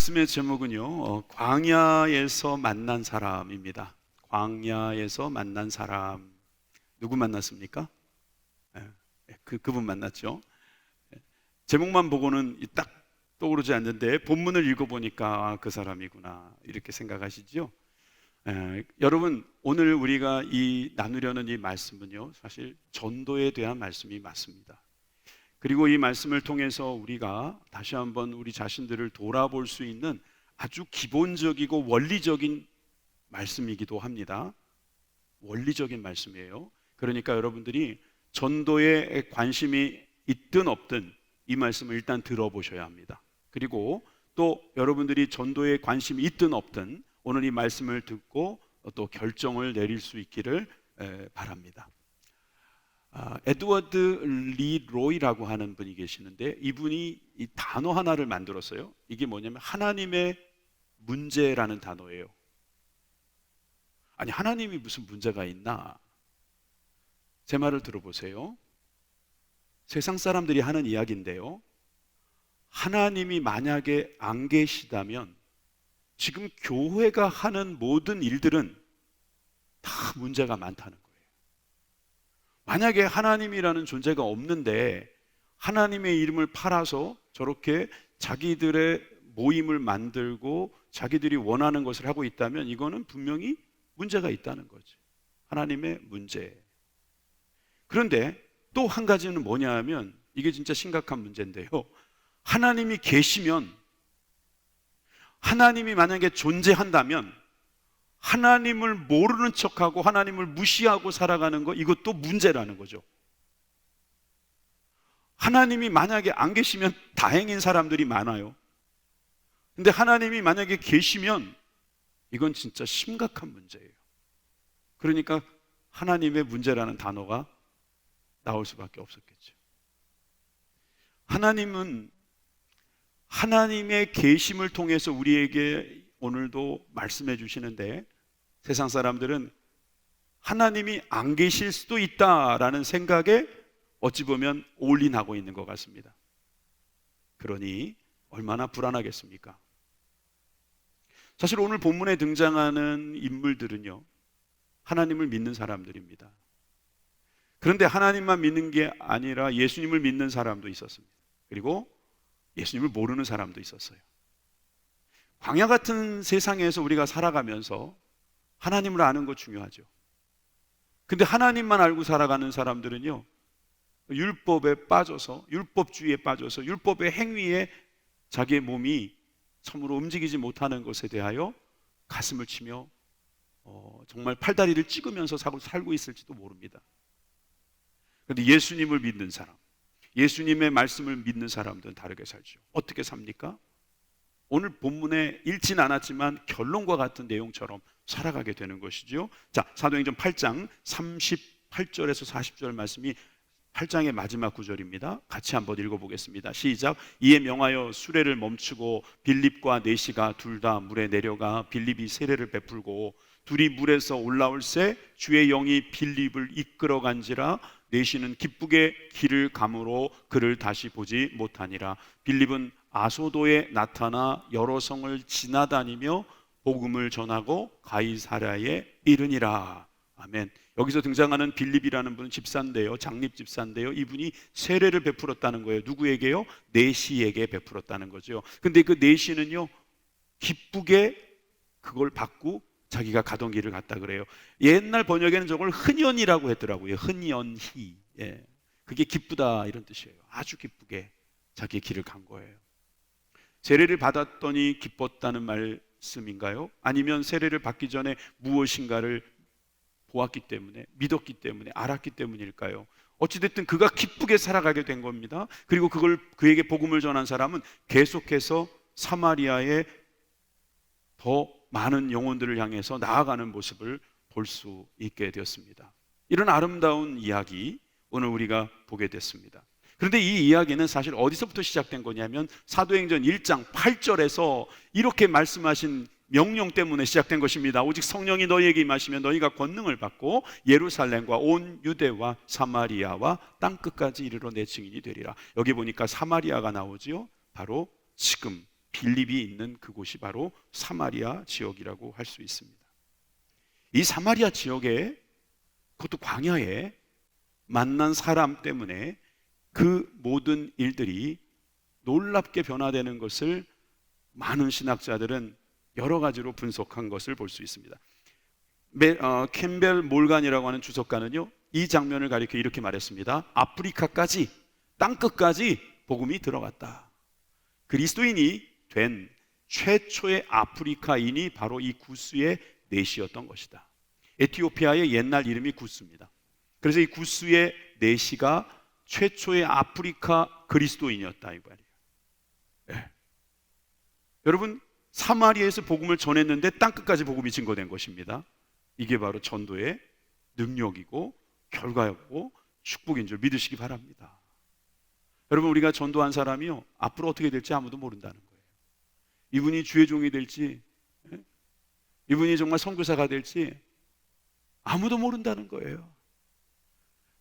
말씀의 제목은요, 광야에서 만난 사람입니다. 광야에서 만난 사람. 누구 만났습니까? 그분 만났죠. 제목만 보고는 딱 떠오르지 않는데 본문을 읽어보니까 그 사람이구나 이렇게 생각하시죠. 여러분, 오늘 우리가 나누려는 이 말씀은요, 사실 전도에 대한 말씀이 맞습니다. 그리고 이 말씀을 통해서 우리가 다시 한번 우리 자신들을 돌아볼 수 있는 아주 기본적이고 원리적인 말씀이기도 합니다. 원리적인 말씀이에요. 그러니까 여러분들이 전도에 관심이 있든 없든 이 말씀을 일단 들어보셔야 합니다. 그리고 또 여러분들이 전도에 관심이 있든 없든 오늘 이 말씀을 듣고 또 결정을 내릴 수 있기를 바랍니다. 에드워드 리 로이라고 하는 분이 계시는데 이분이 이 단어 하나를 만들었어요. 이게 뭐냐면 하나님의 문제라는 단어예요. 아니, 하나님이 무슨 문제가 있나? 제 말을 들어보세요. 세상 사람들이 하는 이야기인데요, 하나님이 만약에 안 계시다면 지금 교회가 하는 모든 일들은 다 문제가 많다는 거예요. 만약에 하나님이라는 존재가 없는데 하나님의 이름을 팔아서 저렇게 자기들의 모임을 만들고 자기들이 원하는 것을 하고 있다면 이거는 분명히 문제가 있다는 거죠. 하나님의 문제. 그런데 또 한 가지는 뭐냐 하면 이게 진짜 심각한 문제인데요, 하나님이 계시면, 하나님이 만약에 존재한다면 하나님을 모르는 척하고 하나님을 무시하고 살아가는 거, 이것도 문제라는 거죠. 하나님이 만약에 안 계시면 다행인 사람들이 많아요. 근데 하나님이 만약에 계시면 이건 진짜 심각한 문제예요. 그러니까 하나님의 문제라는 단어가 나올 수밖에 없었겠죠. 하나님은 하나님의 계심을 통해서 우리에게 오늘도 말씀해 주시는데, 세상 사람들은 하나님이 안 계실 수도 있다라는 생각에 어찌 보면 올인하고 있는 것 같습니다. 그러니 얼마나 불안하겠습니까? 사실 오늘 본문에 등장하는 인물들은요, 하나님을 믿는 사람들입니다. 그런데 하나님만 믿는 게 아니라 예수님을 믿는 사람도 있었습니다. 그리고 예수님을 모르는 사람도 있었어요. 광야 같은 세상에서 우리가 살아가면서 하나님을 아는 거 중요하죠. 근데 하나님만 알고 살아가는 사람들은요, 율법에 빠져서, 율법주의에 빠져서 율법의 행위에 자기의 몸이 참으로 움직이지 못하는 것에 대하여 가슴을 치며 정말 팔다리를 찍으면서 살고 있을지도 모릅니다. 그런데 예수님을 믿는 사람, 예수님의 말씀을 믿는 사람들은 다르게 살죠. 어떻게 삽니까? 오늘 본문에 읽진 않았지만 결론과 같은 내용처럼 살아가게 되는 것이죠. 자, 사도행전 8장 38절에서 40절 말씀이 8장의 마지막 구절입니다. 같이 한번 읽어보겠습니다. 시작. 이에 명하여 수레를 멈추고 빌립과 네시가 둘 다 물에 내려가 빌립이 세례를 베풀고 둘이 물에서 올라올새 주의 영이 빌립을 이끌어간지라 네시는 기쁘게 길을 가므로 그를 다시 보지 못하니라. 빌립은 아소도에 나타나 여러 성을 지나다니며 복음을 전하고 가이사랴에 이르니라. 아멘. 여기서 등장하는 빌립이라는 분은 집사인데요, 장립 집사인데요, 이분이 세례를 베풀었다는 거예요. 누구에게요? 네시에게 베풀었다는 거죠. 근데 그 네시는요, 기쁘게 그걸 받고 자기가 가던 길을 갔다 그래요. 옛날 번역에는 저걸 흔연이라고 했더라고요. 흔연히. 그게 기쁘다 이런 뜻이에요. 아주 기쁘게 자기의 길을 간 거예요. 세례를 받았더니 기뻤다는 말씀인가요? 아니면 세례를 받기 전에 무엇인가를 보았기 때문에, 믿었기 때문에, 알았기 때문일까요? 어찌됐든 그가 기쁘게 살아가게 된 겁니다. 그리고 그에게 복음을 전한 사람은 계속해서 사마리아에 더 많은 영혼들을 향해서 나아가는 모습을 볼 수 있게 되었습니다. 이런 아름다운 이야기 오늘 우리가 보게 됐습니다. 그런데 이 이야기는 사실 어디서부터 시작된 거냐면 사도행전 1장 8절에서 이렇게 말씀하신 명령 때문에 시작된 것입니다. 오직 성령이 너희에게 임하시면 너희가 권능을 받고 예루살렘과 온 유대와 사마리아와 땅끝까지 이르러 내 증인이 되리라. 여기 보니까 사마리아가 나오지요. 바로 지금 빌립이 있는 그곳이 바로 사마리아 지역이라고 할 수 있습니다. 이 사마리아 지역에, 그것도 광야에 만난 사람 때문에 그 모든 일들이 놀랍게 변화되는 것을 많은 신학자들은 여러 가지로 분석한 것을 볼 수 있습니다. 캠벨 몰간이라고 하는 주석가는요, 이 장면을 가리켜 이렇게 말했습니다. 아프리카까지, 땅끝까지 복음이 들어갔다. 그리스도인이 된 최초의 아프리카인이 바로 이 구스의 넷이었던 것이다. 에티오피아의 옛날 이름이 구스입니다. 그래서 이 구스의 넷이가 최초의 아프리카 그리스도인이었다 이 말이에요. 네. 여러분, 사마리아에서 복음을 전했는데 땅끝까지 복음이 증거된 것입니다. 이게 바로 전도의 능력이고 결과였고 축복인 줄 믿으시기 바랍니다. 여러분, 우리가 전도한 사람이요, 앞으로 어떻게 될지 아무도 모른다는 거예요. 이분이 주의 종이 될지, 이분이 정말 선교사가 될지 아무도 모른다는 거예요.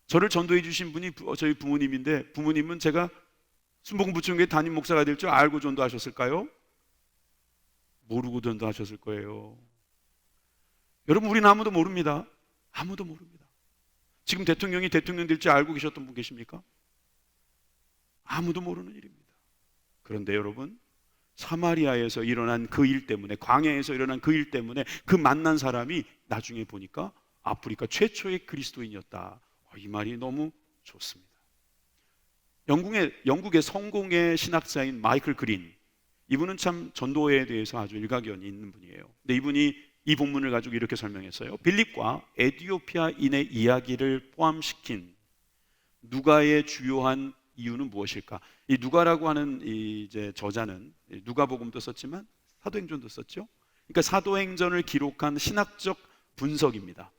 저를 전도해 주신 분이 저희 부모님인데, 부모님은 제가 순복음부총회 담임 목사가 될 줄 알고 전도하셨을까요? 모르고 전도하셨을 거예요. 여러분, 우리는 아무도 모릅니다. 아무도 모릅니다. 지금 대통령이 대통령 될 줄 알고 계셨던 분 계십니까? 아무도 모르는 일입니다. 그런데 여러분, 사마리아에서 일어난 그 일 때문에, 광야에서 일어난 그 일 때문에 그 만난 사람이 나중에 보니까 아프리카 최초의 그리스도인이었다. 이 말이 너무 좋습니다. 영국의 성공의 신학자인 마이클 그린, 이분은 참 전도에 대해서 아주 일가견이 있는 분이에요. 근데 이분이 이 본문을 가지고 이렇게 설명했어요. 빌립과 에티오피아인의 이야기를 포함시킨 누가의 주요한 이유는 무엇일까? 이 누가라고 하는 이제 저자는 누가복음도 썼지만 사도행전도 썼죠. 그러니까 사도행전을 기록한 신학적 분석입니다.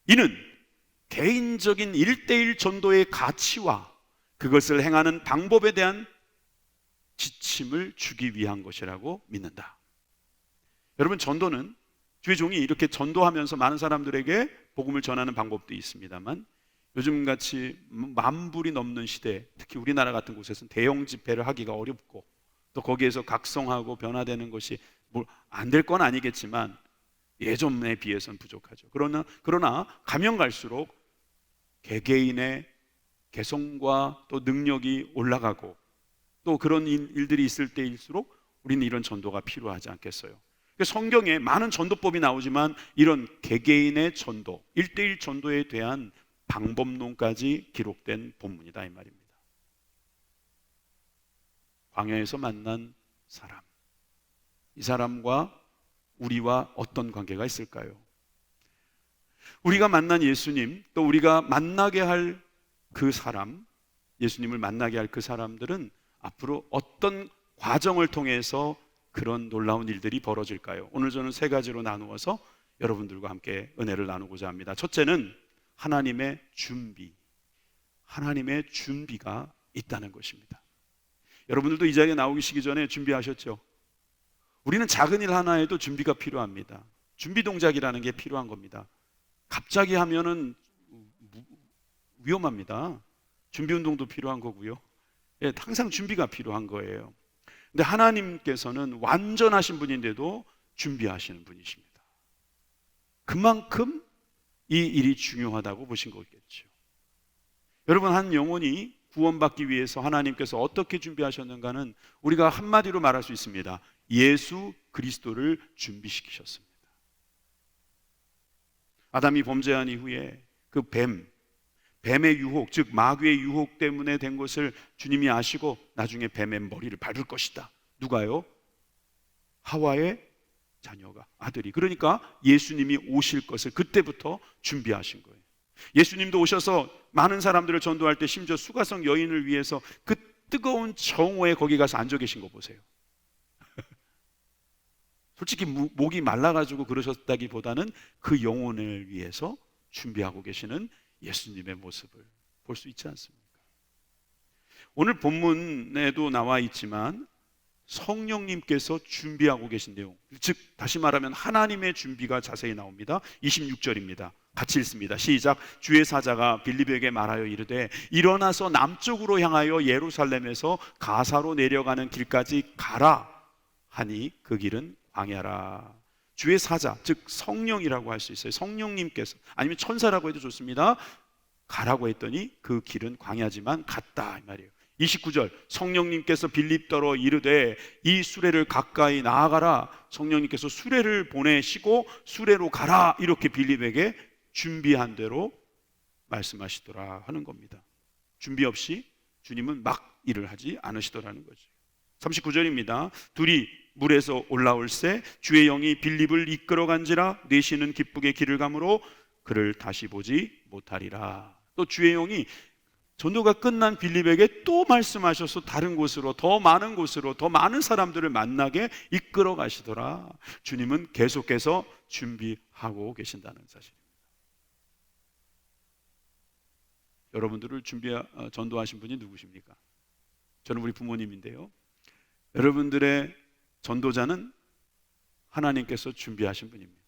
이는 개인적인 1:1 전도의 가치와 그것을 행하는 방법에 대한 지침을 주기 위한 것이라고 믿는다. 여러분, 전도는 주의 종이 이렇게 전도하면서 많은 사람들에게 복음을 전하는 방법도 있습니다만, 요즘같이 만불이 넘는 시대, 특히 우리나라 같은 곳에서는 대형 집회를 하기가 어렵고 또 거기에서 각성하고 변화되는 것이 안 될 건 아니겠지만 예전에 비해서는 부족하죠. 그러나 가면 갈수록 개개인의 개성과 또 능력이 올라가고 또 그런 일들이 있을 때일수록 우리는 이런 전도가 필요하지 않겠어요? 성경에 많은 전도법이 나오지만 이런 개개인의 전도, 1:1 전도에 대한 방법론까지 기록된 본문이다 이 말입니다. 광야에서 만난 사람, 이 사람과 우리와 어떤 관계가 있을까요? 우리가 만난 예수님, 또 우리가 만나게 할 그 사람, 예수님을 만나게 할 그 사람들은 앞으로 어떤 과정을 통해서 그런 놀라운 일들이 벌어질까요? 오늘 저는 세 가지로 나누어서 여러분들과 함께 은혜를 나누고자 합니다. 첫째는 하나님의 준비, 하나님의 준비가 있다는 것입니다. 여러분들도 이 자리에 나오시기 전에 준비하셨죠? 우리는 작은 일 하나에도 준비가 필요합니다. 준비 동작이라는 게 필요한 겁니다. 갑자기 하면은 위험합니다. 준비 운동도 필요한 거고요. 예, 항상 준비가 필요한 거예요. 근데 하나님께서는 완전하신 분인데도 준비하시는 분이십니다. 그만큼 이 일이 중요하다고 보신 거겠죠. 여러분, 한 영혼이 구원받기 위해서 하나님께서 어떻게 준비하셨는가는 우리가 한마디로 말할 수 있습니다. 예수 그리스도를 준비시키셨습니다. 아담이 범죄한 이후에 그 뱀의 유혹, 즉 마귀의 유혹 때문에 된 것을 주님이 아시고 나중에 뱀의 머리를 밟을 것이다. 누가요? 하와의 자녀가, 아들이. 그러니까 예수님이 오실 것을 그때부터 준비하신 거예요. 예수님도 오셔서 많은 사람들을 전도할 때 심지어 수가성 여인을 위해서 그 뜨거운 정오에 거기 가서 앉아 계신 거 보세요. 솔직히 목이 말라가지고 그러셨다기보다는 그 영혼을 위해서 준비하고 계시는 예수님의 모습을 볼 수 있지 않습니까? 오늘 본문에도 나와 있지만 성령님께서 준비하고 계신 내용, 즉 다시 말하면 하나님의 준비가 자세히 나옵니다. 26절입니다. 같이 읽습니다. 시작. 주의 사자가 빌립에게 말하여 이르되 일어나서 남쪽으로 향하여 예루살렘에서 가사로 내려가는 길까지 가라 하니 그 길은 광야라. 주의 사자, 즉 성령이라고 할 수 있어요. 성령님께서, 아니면 천사라고 해도 좋습니다. 가라고 했더니 그 길은 광야지만 갔다, 이 말이에요. 29절, 성령님께서 빌립더러 이르되 이 수레를 가까이 나아가라. 성령님께서 수레를 보내시고 수레로 가라, 이렇게 빌립에게 준비한 대로 말씀하시더라 하는 겁니다. 준비 없이 주님은 막 일을 하지 않으시더라는 거죠. 39절입니다. 둘이 물에서 올라올새 주의 영이 빌립을 이끌어간지라 내시는 기쁘게 길을 가므로 그를 다시 보지 못하리라. 또 주의 영이 전도가 끝난 빌립에게 또 말씀하셔서 다른 곳으로, 더 많은 곳으로, 더 많은 사람들을 만나게 이끌어 가시더라. 주님은 계속해서 준비하고 계신다는 사실입니다. 여러분들을 전도하신 분이 누구십니까? 저는 우리 부모님인데요, 여러분들의 전도자는 하나님께서 준비하신 분입니다.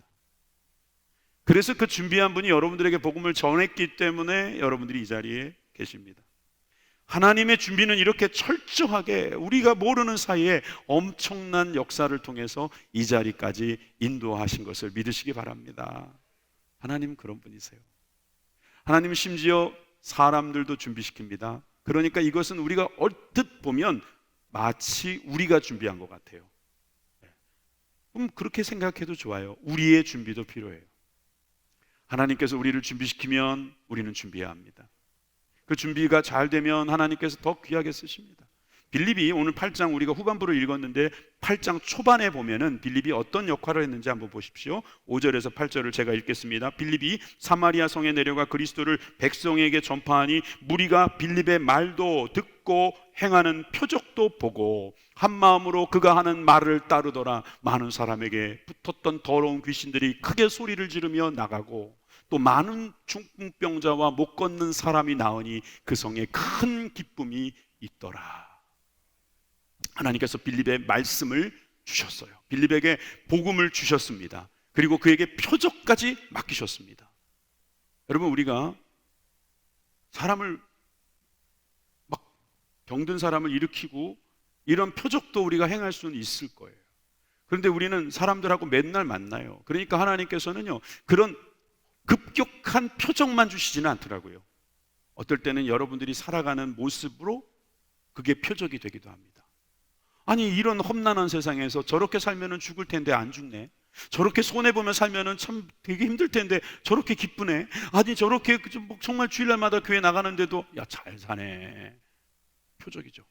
그래서 그 준비한 분이 여러분들에게 복음을 전했기 때문에 여러분들이 이 자리에 계십니다. 하나님의 준비는 이렇게 철저하게 우리가 모르는 사이에 엄청난 역사를 통해서 이 자리까지 인도하신 것을 믿으시기 바랍니다. 하나님은 그런 분이세요. 하나님은 심지어 사람들도 준비시킵니다. 그러니까 이것은 우리가 얼핏 보면 마치 우리가 준비한 것 같아요. 그럼 그렇게 생각해도 좋아요. 우리의 준비도 필요해요. 하나님께서 우리를 준비시키면 우리는 준비해야 합니다. 그 준비가 잘 되면 하나님께서 더 귀하게 쓰십니다. 빌립이 오늘 8장, 우리가 후반부를 읽었는데 8장 초반에 보면은 빌립이 어떤 역할을 했는지 한번 보십시오. 5절에서 8절을 제가 읽겠습니다. 빌립이 사마리아 성에 내려가 그리스도를 백성에게 전파하니 무리가 빌립의 말도 듣고 행하는 표적도 보고 한 마음으로 그가 하는 말을 따르더라. 많은 사람에게 붙었던 더러운 귀신들이 크게 소리를 지르며 나가고 또 많은 중풍병자와 못 걷는 사람이 나으니 그 성에 큰 기쁨이 있더라. 하나님께서 빌립의 말씀을 주셨어요. 빌립에게 복음을 주셨습니다. 그리고 그에게 표적까지 맡기셨습니다. 여러분, 우리가 사람을 막 병든 사람을 일으키고 이런 표적도 우리가 행할 수는 있을 거예요. 그런데 우리는 사람들하고 맨날 만나요. 그러니까 하나님께서는요, 그런 급격한 표적만 주시지는 않더라고요. 어떨 때는 여러분들이 살아가는 모습으로 그게 표적이 되기도 합니다. 아니, 이런 험난한 세상에서 저렇게 살면은 죽을 텐데 안 죽네. 저렇게 손해보며 살면은 참 되게 힘들 텐데 저렇게 기쁘네. 아니, 저렇게 정말 주일날마다 교회 나가는데도 야, 잘 사네. 표적이죠.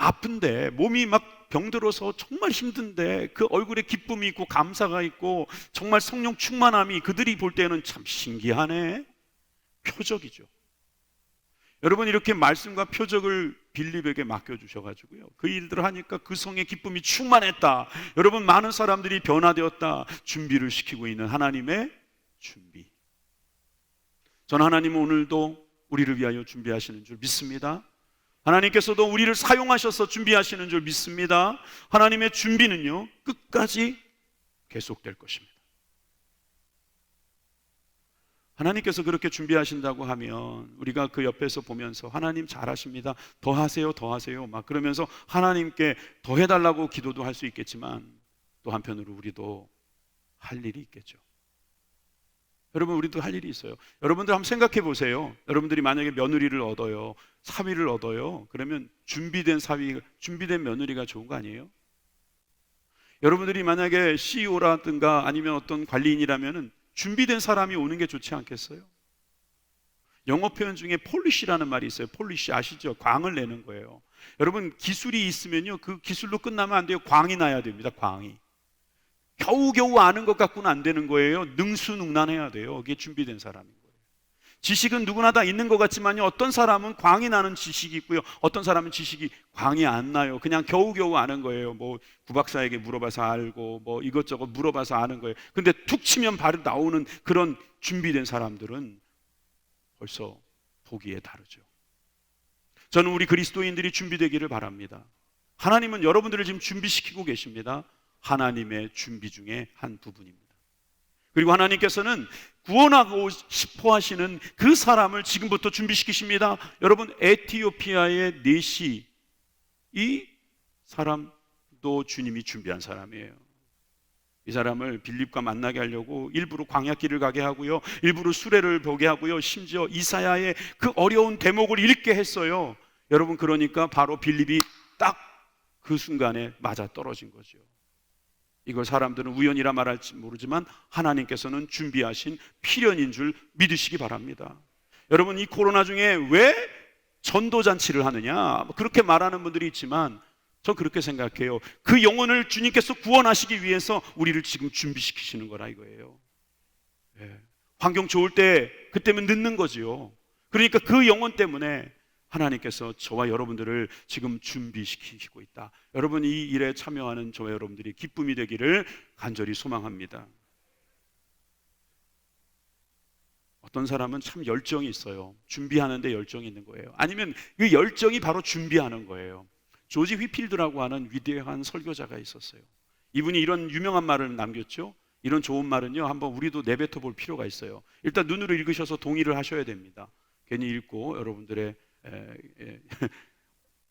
아픈데 몸이 막 병들어서 정말 힘든데 그 얼굴에 기쁨이 있고 감사가 있고 정말 성령 충만함이 그들이 볼 때는 참 신기하네. 표적이죠. 여러분, 이렇게 말씀과 표적을 빌립에게 맡겨주셔가지고요, 그 일들을 하니까 그 성의 기쁨이 충만했다. 여러분, 많은 사람들이 변화되었다. 준비를 시키고 있는 하나님의 준비. 전 하나님은 오늘도 우리를 위하여 준비하시는 줄 믿습니다. 하나님께서도 우리를 사용하셔서 준비하시는 줄 믿습니다. 하나님의 준비는요, 끝까지 계속될 것입니다. 하나님께서 그렇게 준비하신다고 하면 우리가 그 옆에서 보면서 하나님 잘하십니다, 더 하세요, 더 하세요 막 그러면서 하나님께 더 해달라고 기도도 할 수 있겠지만 또 한편으로 우리도 할 일이 있겠죠. 여러분, 우리도 할 일이 있어요. 여러분들 한번 생각해 보세요. 여러분들이 만약에 며느리를 얻어요, 사위를 얻어요, 그러면 준비된 사위, 준비된 며느리가 좋은 거 아니에요? 여러분들이 만약에 CEO라든가 아니면 어떤 관리인이라면은 준비된 사람이 오는 게 좋지 않겠어요? 영어 표현 중에 폴리시라는 말이 있어요. 폴리시 아시죠? 광을 내는 거예요. 여러분, 기술이 있으면요, 그 기술로 끝나면 안 돼요. 광이 나야 됩니다. 광이. 겨우겨우 아는 것 갖고는 안 되는 거예요. 능수능란해야 돼요. 그게 준비된 사람인 거예요. 지식은 누구나 다 있는 것 같지만요, 어떤 사람은 광이 나는 지식이 있고요, 어떤 사람은 지식이 광이 안 나요. 그냥 겨우겨우 아는 거예요. 뭐 구박사에게 물어봐서 알고 뭐 이것저것 물어봐서 아는 거예요. 근데 툭 치면 바로 나오는 그런 준비된 사람들은 벌써 보기에 다르죠. 저는 우리 그리스도인들이 준비되기를 바랍니다. 하나님은 여러분들을 지금 준비시키고 계십니다. 하나님의 준비 중에 한 부분입니다. 그리고 하나님께서는 구원하고 싶어 하시는 그 사람을 지금부터 준비시키십니다. 여러분, 에티오피아의 내시, 이 사람 영혼도 주님이 준비한 사람이에요. 이 사람을 빌립과 만나게 하려고 일부러 광야길을 가게 하고요, 일부러 수레를 보게 하고요, 심지어 이사야의 그 어려운 대목을 읽게 했어요. 여러분, 그러니까 바로 빌립이 딱 그 순간에 맞아 떨어진 거죠. 이걸 사람들은 우연이라 말할지 모르지만 하나님께서는 준비하신 필연인 줄 믿으시기 바랍니다. 여러분, 이 코로나 중에 왜 전도잔치를 하느냐, 그렇게 말하는 분들이 있지만 저 그렇게 생각해요. 그 영혼을 주님께서 구원하시기 위해서 우리를 지금 준비시키시는 거라 이거예요. 환경 좋을 때 그때면 늦는 거지요. 그러니까 그 영혼 때문에 하나님께서 저와 여러분들을 지금 준비시키시고 있다. 여러분, 이 일에 참여하는 저와 여러분들이 기쁨이 되기를 간절히 소망합니다. 어떤 사람은 참 열정이 있어요. 준비하는데 열정이 있는 거예요. 아니면 그 열정이 바로 준비하는 거예요. 조지 휘필드라고 하는 위대한 설교자가 있었어요. 이분이 이런 유명한 말을 남겼죠. 이런 좋은 말은요, 한번 우리도 내뱉어 볼 필요가 있어요. 일단 눈으로 읽으셔서 동의를 하셔야 됩니다. 괜히 읽고 여러분들의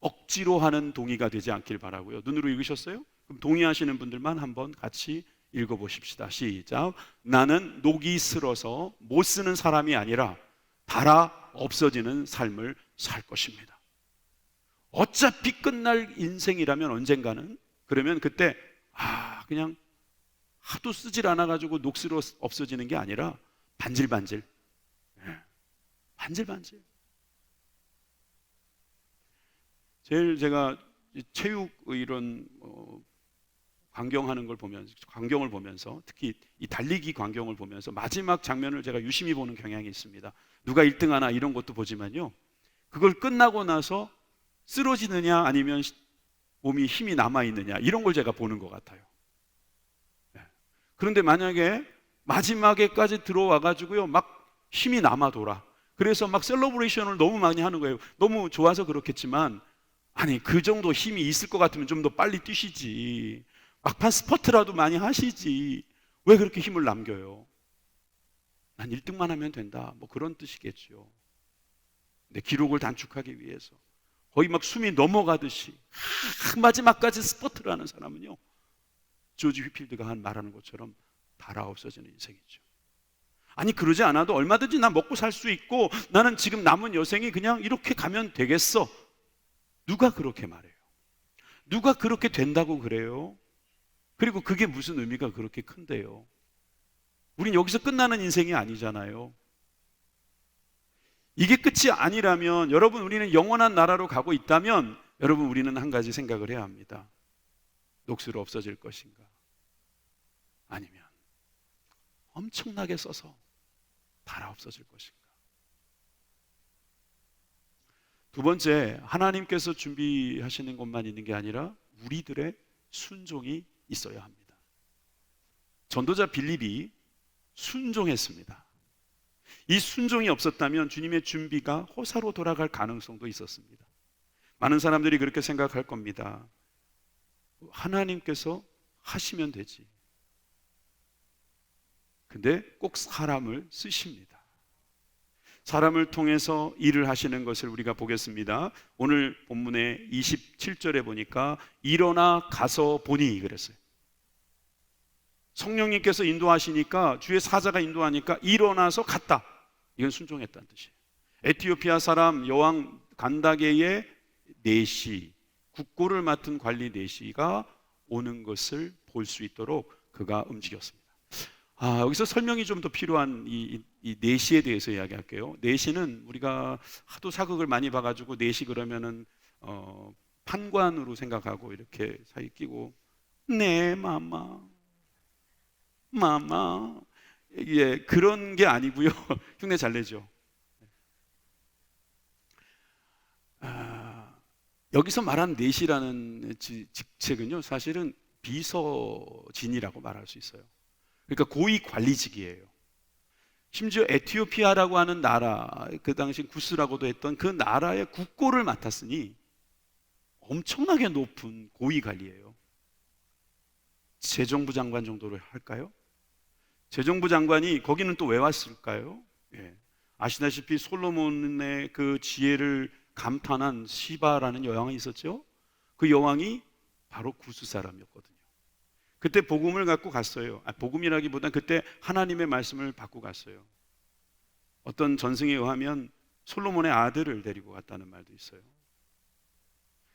억지로 하는 동의가 되지 않길 바라고요. 눈으로 읽으셨어요? 그럼 동의하시는 분들만 한번 같이 읽어보십시다. 시작. 나는 녹이 슬어서 못 쓰는 사람이 아니라 닳아 없어지는 삶을 살 것입니다. 어차피 끝날 인생이라면 언젠가는, 그러면 그때 그냥 하도 쓰질 않아가지고 녹슬어 없어지는 게 아니라 반질반질, 반질반질. 제일 제가 체육 이런 광경하는 걸 보면서, 광경을 보면서, 특히 이 달리기 광경을 보면서 마지막 장면을 제가 유심히 보는 경향이 있습니다. 누가 1등 하나 이런 것도 보지만요, 그걸 끝나고 나서 쓰러지느냐 아니면 몸이 힘이 남아있느냐 이런 걸 제가 보는 것 같아요. 그런데 만약에 마지막에까지 들어와가지고요 막 힘이 남아 돌아, 그래서 막 셀러브레이션을 너무 많이 하는 거예요. 너무 좋아서 그렇겠지만, 아니 그 정도 힘이 있을 것 같으면 좀 더 빨리 뛰시지, 막판 스퍼트라도 많이 하시지, 왜 그렇게 힘을 남겨요? 난 1등만 하면 된다, 뭐 그런 뜻이겠죠. 내 기록을 단축하기 위해서 거의 막 숨이 넘어가듯이 마지막까지 스퍼트를 하는 사람은요, 조지 휘필드가 말하는 것처럼 닳아 없어지는 인생이죠. 아니 그러지 않아도 얼마든지 나 먹고 살 수 있고 나는 지금 남은 여생이 그냥 이렇게 가면 되겠어, 누가 그렇게 말해요? 누가 그렇게 된다고 그래요? 그리고 그게 무슨 의미가 그렇게 큰데요? 우린 여기서 끝나는 인생이 아니잖아요. 이게 끝이 아니라면, 여러분, 우리는 영원한 나라로 가고 있다면, 여러분, 우리는 한 가지 생각을 해야 합니다. 녹슬어 없어질 것인가, 아니면 엄청나게 써서 닳아 없어질 것인가. 두 번째, 하나님께서 준비하시는 것만 있는 게 아니라 우리들의 순종이 있어야 합니다. 전도자 빌립이 순종했습니다. 이 순종이 없었다면 주님의 준비가 호사로 돌아갈 가능성도 있었습니다. 많은 사람들이 그렇게 생각할 겁니다. 하나님께서 하시면 되지. 근데 꼭 사람을 쓰십니다. 사람을 통해서 일을 하시는 것을 우리가 보겠습니다. 오늘 본문의 27절에 보니까 일어나 가서 보니 그랬어요. 성령님께서 인도하시니까, 주의 사자가 인도하니까 일어나서 갔다. 이건 순종했다는 뜻이에요. 에티오피아 사람 여왕 간다게의 내시, 국고를 맡은 관리 내시가 오는 것을 볼 수 있도록 그가 움직였습니다. 여기서 설명이 좀 더 필요한 이 내시에 대해서 이야기할게요. 내시는 우리가 하도 사극을 많이 봐가지고 내시 그러면은 판관으로 생각하고 이렇게 사이 끼고 네 마마 그런 게 아니고요. 흉내 잘 내죠. 여기서 말한 내시라는 직책은요, 사실은 비서진이라고 말할 수 있어요. 그러니까 고위 관리직이에요. 심지어 에티오피아라고 하는 나라, 그 당시 구스라고도 했던 그 나라의 국고를 맡았으니 엄청나게 높은 고위 관리예요. 재정부 장관 정도를 할까요? 재정부 장관이 거기는 또 왜 왔을까요? 아시다시피 솔로몬의 그 지혜를 감탄한 시바라는 여왕이 있었죠. 그 여왕이 바로 구스 사람이었거든요. 그때 복음을 갖고 갔어요. 복음이라기보단 그때 하나님의 말씀을 받고 갔어요. 어떤 전승에 의하면 솔로몬의 아들을 데리고 갔다는 말도 있어요.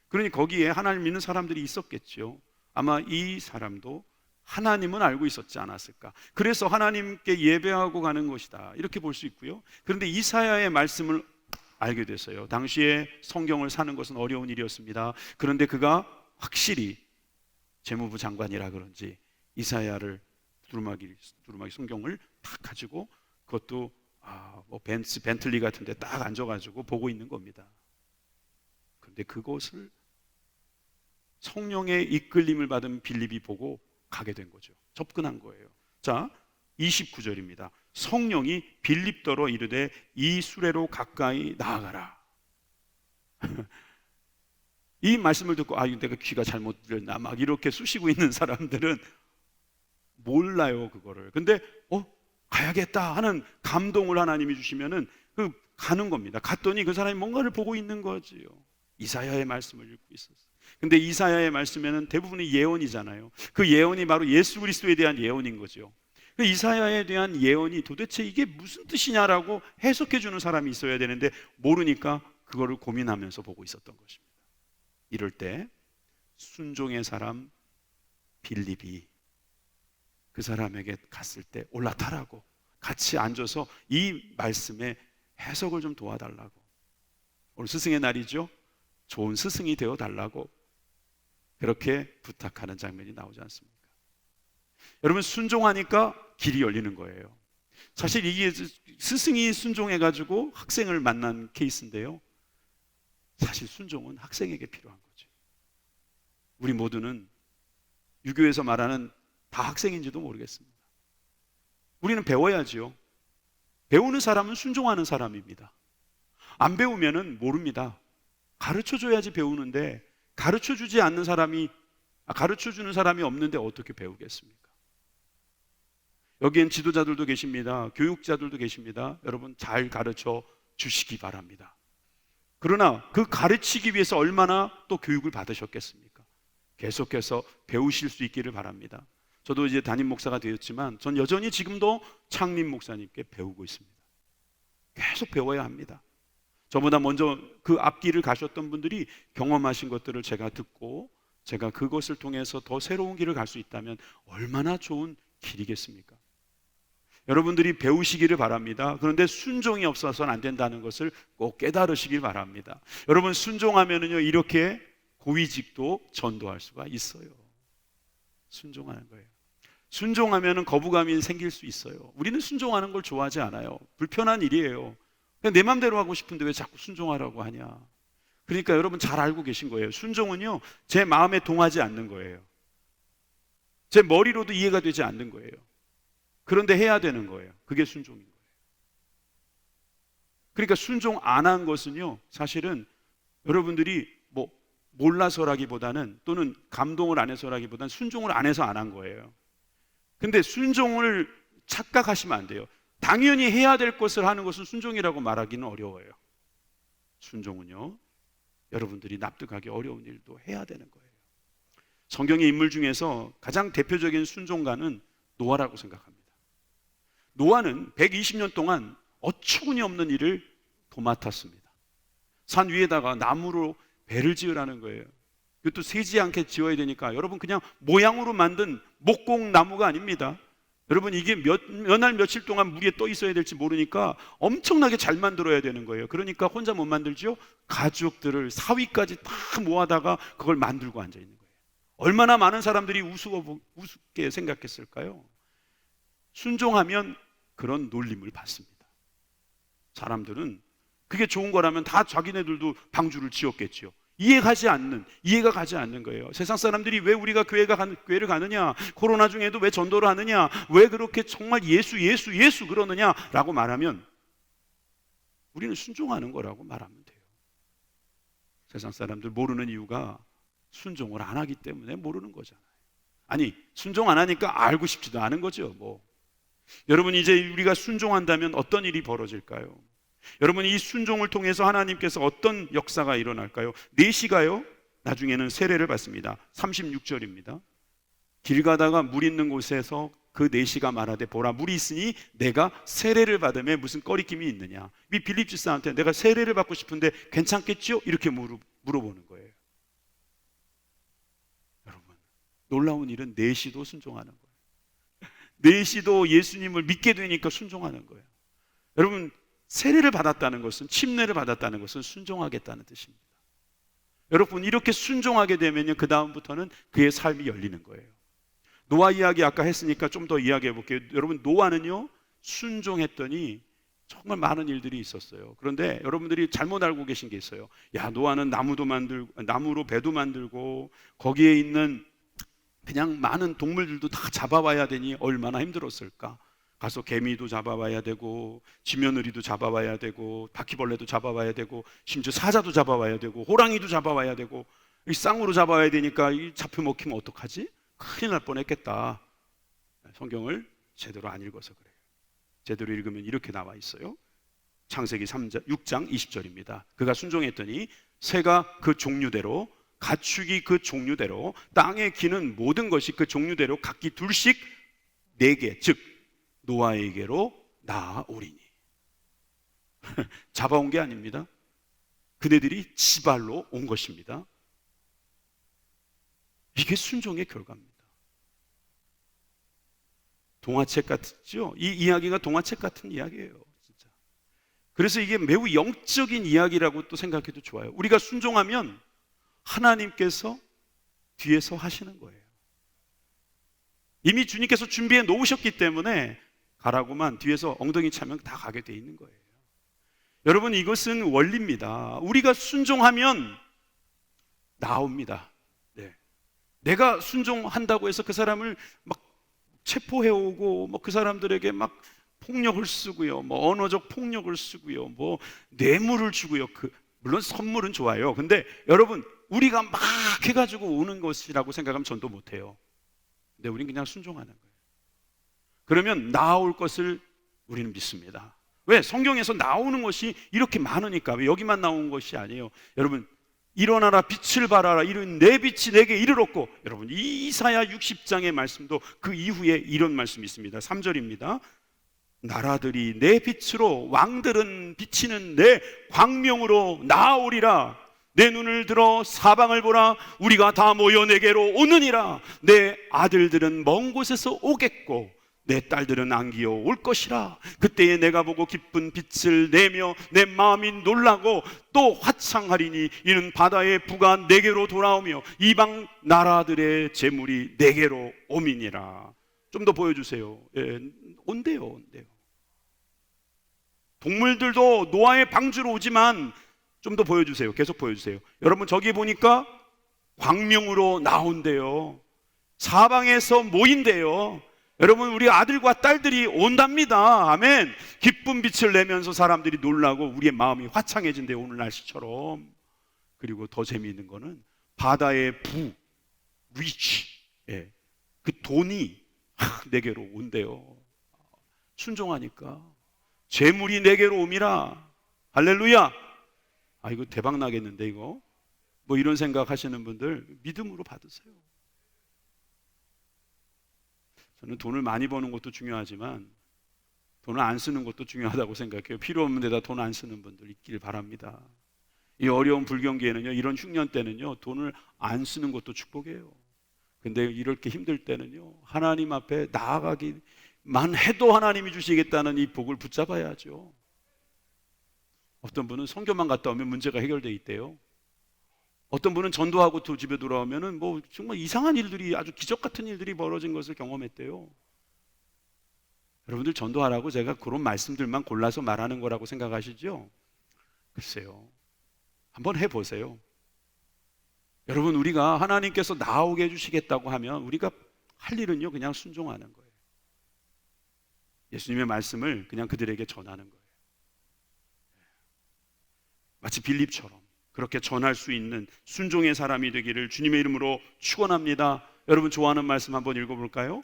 그러니 거기에 하나님 믿는 사람들이 있었겠죠. 아마 이 사람도 하나님은 알고 있었지 않았을까. 그래서 하나님께 예배하고 가는 것이다, 이렇게 볼 수 있고요. 그런데 이사야의 말씀을 알게 됐어요. 당시에 성경을 사는 것은 어려운 일이었습니다. 그런데 그가 확실히 재무부 장관이라 그런지 이사야를 두루마기 성경을 딱 가지고, 그것도 뭐 벤틀리 같은 데 딱 앉아가지고 보고 있는 겁니다. 그런데 그것을 성령의 이끌림을 받은 빌립이 보고 가게 된 거죠. 접근한 거예요. 자, 29절입니다. 성령이 빌립더러 이르되 이 수레로 가까이 나아가라. 이 말씀을 듣고 내가 귀가 잘못 들렸나 막 이렇게 쑤시고 있는 사람들은 몰라요, 그거를. 근데 가야겠다 하는 감동을 하나님이 주시면은 가는 겁니다. 갔더니 그 사람이 뭔가를 보고 있는 거지요. 이사야의 말씀을 읽고 있었어요. 근데 이사야의 말씀에는 대부분이 예언이잖아요. 그 예언이 바로 예수 그리스도에 대한 예언인 거죠. 이사야에 대한 예언이 도대체 이게 무슨 뜻이냐라고 해석해 주는 사람이 있어야 되는데 모르니까 그거를 고민하면서 보고 있었던 것입니다. 이럴 때 순종의 사람 빌립이 그 사람에게 갔을 때 올라타라고, 같이 앉아서 이 말씀의 해석을 좀 도와달라고. 오늘 스승의 날이죠. 좋은 스승이 되어 달라고 그렇게 부탁하는 장면이 나오지 않습니까? 여러분, 순종하니까 길이 열리는 거예요. 사실 이게 스승이 순종해가지고 학생을 만난 케이스인데요, 사실 순종은 학생에게 필요한 거죠. 우리 모두는 유교에서 말하는 다 학생인지도 모르겠습니다. 우리는 배워야지요. 배우는 사람은 순종하는 사람입니다. 안 배우면은 모릅니다. 가르쳐줘야지 배우는데 가르쳐주지 않는 사람이, 가르쳐주는 사람이 없는데 어떻게 배우겠습니까? 여기엔 지도자들도 계십니다. 교육자들도 계십니다. 여러분, 잘 가르쳐 주시기 바랍니다. 그러나 그 가르치기 위해서 얼마나 또 교육을 받으셨겠습니까? 계속해서 배우실 수 있기를 바랍니다. 저도 이제 담임 목사가 되었지만 전 여전히 지금도 창림 목사님께 배우고 있습니다. 계속 배워야 합니다. 저보다 먼저 그 앞길을 가셨던 분들이 경험하신 것들을 제가 듣고 제가 그것을 통해서 더 새로운 길을 갈 수 있다면 얼마나 좋은 길이겠습니까? 여러분들이 배우시기를 바랍니다. 그런데 순종이 없어서는 안 된다는 것을 꼭 깨달으시길 바랍니다. 여러분, 순종하면은요, 이렇게 고위직도 전도할 수가 있어요. 순종하는 거예요. 순종하면은 거부감이 생길 수 있어요. 우리는 순종하는 걸 좋아하지 않아요. 불편한 일이에요. 내 맘대로 하고 싶은데 왜 자꾸 순종하라고 하냐. 그러니까 여러분 잘 알고 계신 거예요. 순종은요, 제 마음에 동하지 않는 거예요. 제 머리로도 이해가 되지 않는 거예요. 그런데 해야 되는 거예요. 그게 순종인 거예요. 그러니까 순종 안 한 것은요, 사실은 여러분들이 뭐 몰라서라기보다는, 또는 감동을 안 해서라기보다는 순종을 안 해서 안 한 거예요. 근데 순종을 착각하시면 안 돼요. 당연히 해야 될 것을 하는 것은 순종이라고 말하기는 어려워요. 순종은요, 여러분들이 납득하기 어려운 일도 해야 되는 거예요. 성경의 인물 중에서 가장 대표적인 순종가는 노아라고 생각합니다. 노아는 120년 동안 어처구니 없는 일을 도맡았습니다. 산 위에다가 나무로 배를 지으라는 거예요. 이것도 새지 않게 지어야 되니까 여러분, 그냥 모양으로 만든 목공나무가 아닙니다. 여러분, 이게 몇 날 며칠 동안 물에 떠 있어야 될지 모르니까 엄청나게 잘 만들어야 되는 거예요. 그러니까 혼자 못 만들죠. 가족들을, 사위까지 다 모아다가 그걸 만들고 앉아 있는 거예요. 얼마나 많은 사람들이 우습게 생각했을까요? 순종하면 그런 놀림을 받습니다. 사람들은 그게 좋은 거라면 다 자기네들도 방주를 지었겠죠. 이해가 가지 않는 거예요. 세상 사람들이 왜 우리가 교회를 가느냐, 코로나 중에도 왜 전도를 하느냐, 왜 그렇게 정말 예수 그러느냐라고 말하면 우리는 순종하는 거라고 말하면 돼요. 세상 사람들 모르는 이유가 순종을 안 하기 때문에 모르는 거잖아요. 아니, 순종 안 하니까 알고 싶지도 않은 거죠. 여러분, 이제 우리가 순종한다면 어떤 일이 벌어질까요? 여러분, 이 순종을 통해서 하나님께서 어떤 역사가 일어날까요? 내시가요? 나중에는 세례를 받습니다. 36절입니다. 길 가다가 물 있는 곳에서 그 내시가 말하되 보라 물이 있으니 내가 세례를 받음에 무슨 꺼리낌이 있느냐. 이 빌립 집사한테 내가 세례를 받고 싶은데 괜찮겠죠? 이렇게 물어보는 거예요. 여러분, 놀라운 일은 내시도 순종하는 거예요. 내시도 예수님을 믿게 되니까 순종하는 거예요. 여러분, 세례를 받았다는 것은, 침례를 받았다는 것은 순종하겠다는 뜻입니다. 여러분, 이렇게 순종하게 되면요, 그 다음부터는 그의 삶이 열리는 거예요. 노아 이야기 아까 했으니까 좀 더 이야기해 볼게요. 여러분, 노아는요 순종했더니 정말 많은 일들이 있었어요. 그런데 여러분들이 잘못 알고 계신 게 있어요. 야, 노아는 나무로 배도 만들고 거기에 있는 그냥 많은 동물들도 다 잡아와야 되니 얼마나 힘들었을까. 가서 개미도 잡아와야 되고 지며느리도 잡아와야 되고 바퀴벌레도 잡아와야 되고 심지어 사자도 잡아와야 되고 호랑이도 잡아와야 되고 이 쌍으로 잡아와야 되니까 이 잡혀 먹히면 어떡하지? 큰일 날 뻔했겠다. 성경을 제대로 안 읽어서 그래요. 제대로 읽으면 이렇게 나와 있어요. 창세기 6장 20절입니다. 그가 순종했더니 새가 그 종류대로 가축이 그 종류대로 땅에 기는 모든 것이 그 종류대로 각기 둘씩 4개 즉 노아에게로 나아오리니. 잡아온 게 아닙니다. 그네들이 지발로 온 것입니다. 이게 순종의 결과입니다. 동화책 같죠? 이 이야기가 동화책 같은 이야기예요, 진짜. 그래서 이게 매우 영적인 이야기라고 또 생각해도 좋아요. 우리가 순종하면 하나님께서 뒤에서 하시는 거예요. 이미 주님께서 준비해 놓으셨기 때문에 가라고만 뒤에서 엉덩이 차면 다 가게 돼 있는 거예요. 여러분, 이것은 원리입니다. 우리가 순종하면 나옵니다. 네. 내가 순종한다고 해서 그 사람을 막 체포해오고 그 사람들에게 막 폭력을 쓰고요, 언어적 폭력을 쓰고요, 뇌물을 주고요. 물론 선물은 좋아요. 근데 여러분, 우리가 막 해가지고 오는 것이라고 생각하면 전도 못해요. 근데 우린 그냥 순종하는 거예요. 그러면 나올 것을 우리는 믿습니다. 왜? 성경에서 나오는 것이 이렇게 많으니까. 왜 여기만 나온 것이 아니에요. 여러분, 일어나라 빛을 발하라 이런 내 빛이 내게 이르렀고, 여러분 이사야 60장의 말씀도 그 이후에 이런 말씀이 있습니다. 3절입니다. 나라들이 내 빛으로 왕들은 비치는 내 광명으로 나아오리라. 내 눈을 들어 사방을 보라. 우리가 다 모여 내게로 오느니라. 내 아들들은 먼 곳에서 오겠고 내 딸들은 안기어 올 것이라. 그때에 내가 보고 기쁜 빛을 내며 내 마음이 놀라고 또 화창하리니 이는 바다의 부가 내게로 돌아오며 이방 나라들의 재물이 내게로 오미니라. 좀 더 보여주세요. 예, 온대요. 동물들도 노아의 방주로 오지만 좀 더 보여주세요. 계속 보여주세요. 여러분, 저기 보니까 광명으로 나온대요. 사방에서 모인대요. 여러분, 우리 아들과 딸들이 온답니다. 아멘. 기쁜 빛을 내면서 사람들이 놀라고 우리의 마음이 화창해진대요, 오늘 날씨처럼. 그리고 더 재미있는 거는 바다의 부, 리치, 예, 그 돈이 내게로 온대요. 순종하니까 재물이 내게로 옴이라. 할렐루야. 이거 대박 나겠는데, 이거 이런 생각 하시는 분들 믿음으로 받으세요. 저는 돈을 많이 버는 것도 중요하지만 돈을 안 쓰는 것도 중요하다고 생각해요. 필요 없는 데다 돈 안 쓰는 분들 있길 바랍니다. 이 어려운 불경기에는요, 이런 흉년 때는요, 돈을 안 쓰는 것도 축복이에요. 근데 이렇게 힘들 때는요, 하나님 앞에 나아가기만 해도 하나님이 주시겠다는 이 복을 붙잡아야죠. 어떤 분은 선교만 갔다 오면 문제가 해결돼 있대요. 어떤 분은 전도하고 또 집에 돌아오면은 정말 이상한 일들이, 아주 기적 같은 일들이 벌어진 것을 경험했대요. 여러분들 전도하라고 제가 그런 말씀들만 골라서 말하는 거라고 생각하시죠? 글쎄요, 한번 해보세요. 여러분, 우리가 하나님께서 나오게 해주시겠다고 하면 우리가 할 일은요, 그냥 순종하는 거예요. 예수님의 말씀을 그냥 그들에게 전하는 거예요. 마치 빌립처럼 그렇게 전할 수 있는 순종의 사람이 되기를 주님의 이름으로 축원합니다. 여러분, 좋아하는 말씀 한번 읽어볼까요?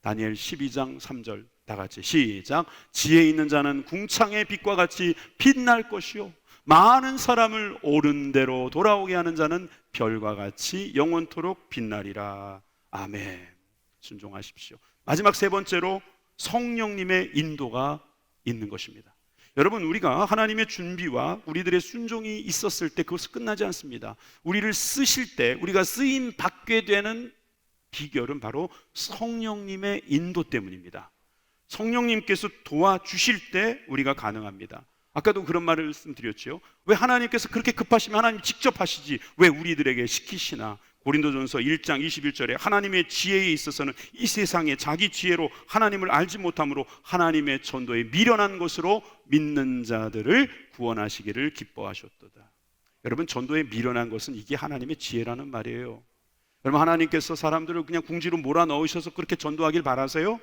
다니엘 12장 3절 다 같이 시작. 지혜 있는 자는 궁창의 빛과 같이 빛날 것이요 많은 사람을 옳은 대로 돌아오게 하는 자는 별과 같이 영원토록 빛나리라. 아멘. 순종하십시오. 마지막 세 번째로 성령님의 인도가 있는 것입니다. 여러분, 우리가 하나님의 준비와 우리들의 순종이 있었을 때 그것은 끝나지 않습니다. 우리를 쓰실 때 우리가 쓰임 받게 되는 비결은 바로 성령님의 인도 때문입니다. 성령님께서 도와주실 때 우리가 가능합니다. 아까도 그런 말씀드렸죠. 왜 하나님께서 그렇게 급하시면 하나님 직접 하시지 왜 우리들에게 시키시나. 고린도전서 1장 21절에 하나님의 지혜에 있어서는 이 세상에 자기 지혜로 하나님을 알지 못함으로 하나님의 전도에 미련한 것으로 믿는 자들을 구원하시기를 기뻐하셨도다. 여러분, 전도에 미련한 것은 이게 하나님의 지혜라는 말이에요. 여러분, 하나님께서 사람들을 그냥 궁지로 몰아넣으셔서 그렇게 전도하길 바라세요?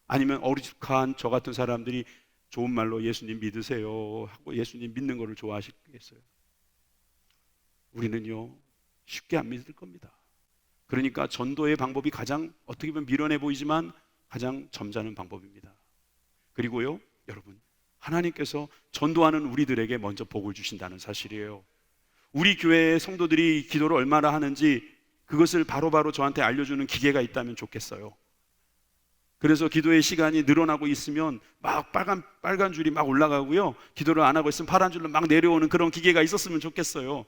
아니면 어리숙한 저 같은 사람들이 좋은 말로 예수님 믿으세요 하고 예수님 믿는 거를 좋아하시겠어요? 우리는요, 쉽게 안 믿을 겁니다. 그러니까 전도의 방법이 가장 어떻게 보면 미련해 보이지만 가장 점잖은 방법입니다. 그리고요, 여러분, 하나님께서 전도하는 우리들에게 먼저 복을 주신다는 사실이에요. 우리 교회의 성도들이 기도를 얼마나 하는지 그것을 바로바로 저한테 알려주는 기계가 있다면 좋겠어요. 그래서 기도의 시간이 늘어나고 있으면 막 빨간 줄이 막 올라가고요, 기도를 안 하고 있으면 파란 줄로 막 내려오는 그런 기계가 있었으면 좋겠어요.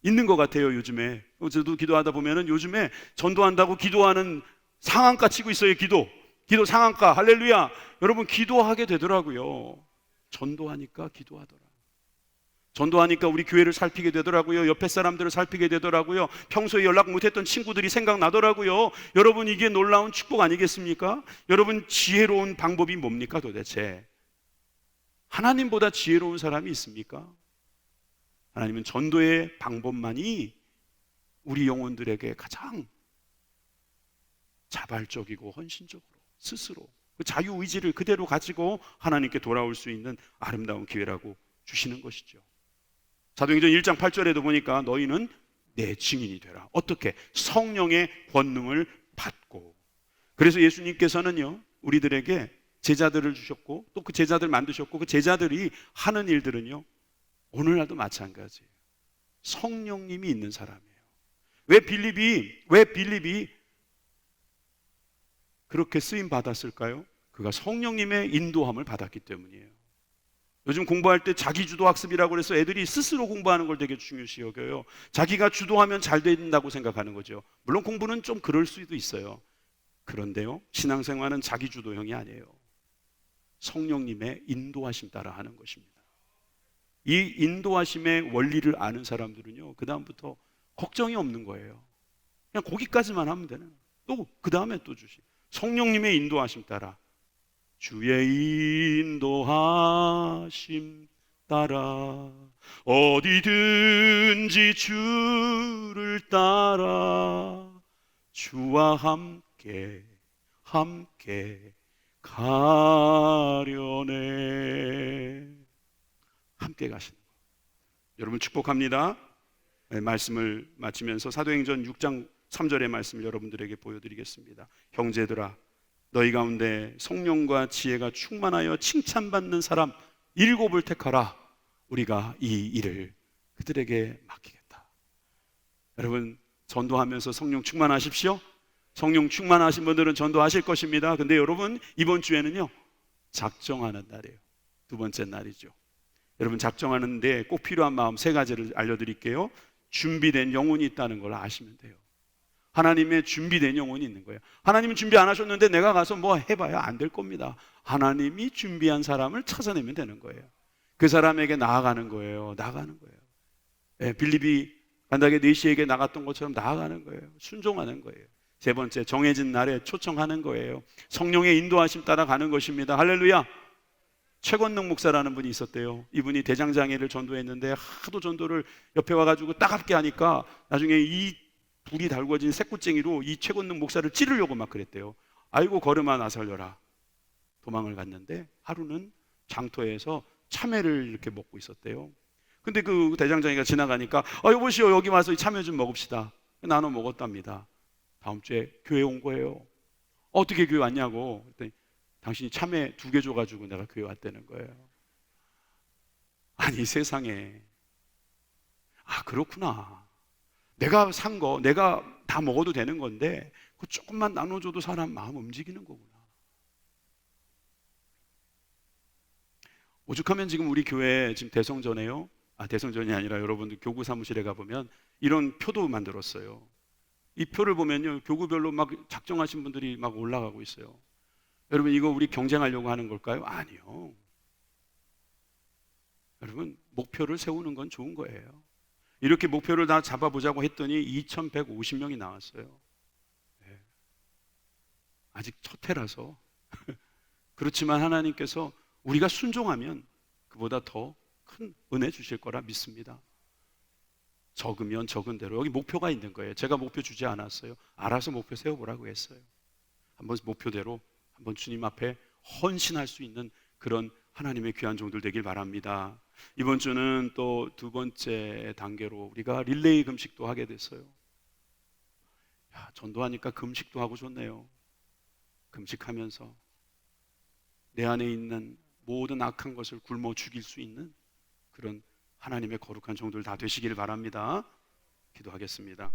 있는 것 같아요. 요즘에 저도 기도하다 보면은 요즘에 전도한다고 기도하는 상한가 치고 있어요. 기도 상한가. 할렐루야. 여러분, 기도하게 되더라고요. 전도하니까 기도하더라. 전도하니까 우리 교회를 살피게 되더라고요. 옆에 사람들을 살피게 되더라고요. 평소에 연락 못했던 친구들이 생각나더라고요. 여러분, 이게 놀라운 축복 아니겠습니까? 여러분, 지혜로운 방법이 뭡니까 도대체? 하나님보다 지혜로운 사람이 있습니까? 하나님은 전도의 방법만이 우리 영혼들에게 가장 자발적이고 헌신적으로 스스로 그 자유의지를 그대로 가지고 하나님께 돌아올 수 있는 아름다운 기회라고 주시는 것이죠. 사도행전 1장 8절에도 보니까 너희는 내 증인이 되라. 어떻게? 성령의 권능을 받고. 그래서 예수님께서는요, 우리들에게 제자들을 주셨고 또 그 제자들 만드셨고 그 제자들이 하는 일들은요, 오늘날도 마찬가지예요. 성령님이 있는 사람이에요. 왜 빌립이 그렇게 쓰임 받았을까요? 그가 성령님의 인도함을 받았기 때문이에요. 요즘 공부할 때 자기 주도 학습이라고 해서 애들이 스스로 공부하는 걸 되게 중요시 여겨요. 자기가 주도하면 잘 된다고 생각하는 거죠. 물론 공부는 좀 그럴 수도 있어요. 그런데요, 신앙생활은 자기 주도형이 아니에요. 성령님의 인도하심 따라 하는 것입니다. 이 인도하심의 원리를 아는 사람들은요, 그 다음부터 걱정이 없는 거예요. 그냥 거기까지만 하면 되는 거예요. 또 그 다음에 또 주시. 성령님의 인도하심 따라, 주의 인도하심 따라 어디든지 주를 따라 주와 함께 가려네. 함께 가시는 거. 여러분, 축복합니다. 네, 말씀을 마치면서 사도행전 6장 3절의 말씀을 여러분들에게 보여드리겠습니다. 형제들아, 너희 가운데 성령과 지혜가 충만하여 칭찬받는 사람 7을 택하라. 우리가 이 일을 그들에게 맡기겠다. 여러분, 전도하면서 성령 충만하십시오. 성령 충만하신 분들은 전도하실 것입니다. 근데 여러분, 이번 주에는요, 작정하는 날이에요. 두 번째 날이죠. 여러분, 작정하는데 꼭 필요한 마음 3가지를 알려드릴게요. 준비된 영혼이 있다는 걸 아시면 돼요. 하나님의 준비된 영혼이 있는 거예요. 하나님은 준비 안 하셨는데 내가 가서 뭐 해봐야 안 될 겁니다. 하나님이 준비한 사람을 찾아내면 되는 거예요. 그 사람에게 나아가는 거예요. 네, 빌립이 간다게 4시에게 나갔던 것처럼 나아가는 거예요. 순종하는 거예요. 3번째, 정해진 날에 초청하는 거예요. 성령의 인도하심 따라가는 것입니다. 할렐루야. 최권능 목사라는 분이 있었대요. 이분이 대장장애를 전도했는데 하도 전도를 옆에 와가지고 따갑게 하니까 나중에 이 불이 달궈진 새꾸쟁이로 이 최권능 목사를 찌르려고 막 그랬대요. 아이고, 걸음아 나 살려라. 도망을 갔는데 하루는 장터에서 참외를 이렇게 먹고 있었대요. 근데 그 대장장이가 지나가니까 여보시오, 여기 와서 이 참외 좀 먹읍시다. 나눠 먹었답니다. 다음 주에 교회 온 거예요. 어떻게 교회 왔냐고 그랬더니 당신이 참외 2개 줘가지고 내가 교회 왔다는 거예요. 아니, 세상에. 그렇구나. 내가 산 거, 내가 다 먹어도 되는 건데 그 조금만 나눠줘도 사람 마음 움직이는 거구나. 오죽하면 지금 우리 교회 지금 대성전에요. 대성전이 아니라 여러분들 교구 사무실에 가보면 이런 표도 만들었어요. 이 표를 보면요, 교구별로 막 작정하신 분들이 막 올라가고 있어요. 여러분, 이거 우리 경쟁하려고 하는 걸까요? 아니요. 여러분, 목표를 세우는 건 좋은 거예요. 이렇게 목표를 다 잡아보자고 했더니 2150명이 나왔어요. 네. 아직 첫 해라서. 그렇지만 하나님께서 우리가 순종하면 그보다 더 큰 은혜 주실 거라 믿습니다. 적으면 적은 대로. 여기 목표가 있는 거예요. 제가 목표 주지 않았어요. 알아서 목표 세워보라고 했어요. 한번 목표대로 한번 주님 앞에 헌신할 수 있는 그런 하나님의 귀한 종들 되길 바랍니다. 이번 주는 또 두 번째 단계로 우리가 릴레이 금식도 하게 됐어요. 전도하니까 금식도 하고 좋네요. 금식하면서 내 안에 있는 모든 악한 것을 굶어 죽일 수 있는 그런 하나님의 거룩한 종들 다 되시길 바랍니다. 기도하겠습니다.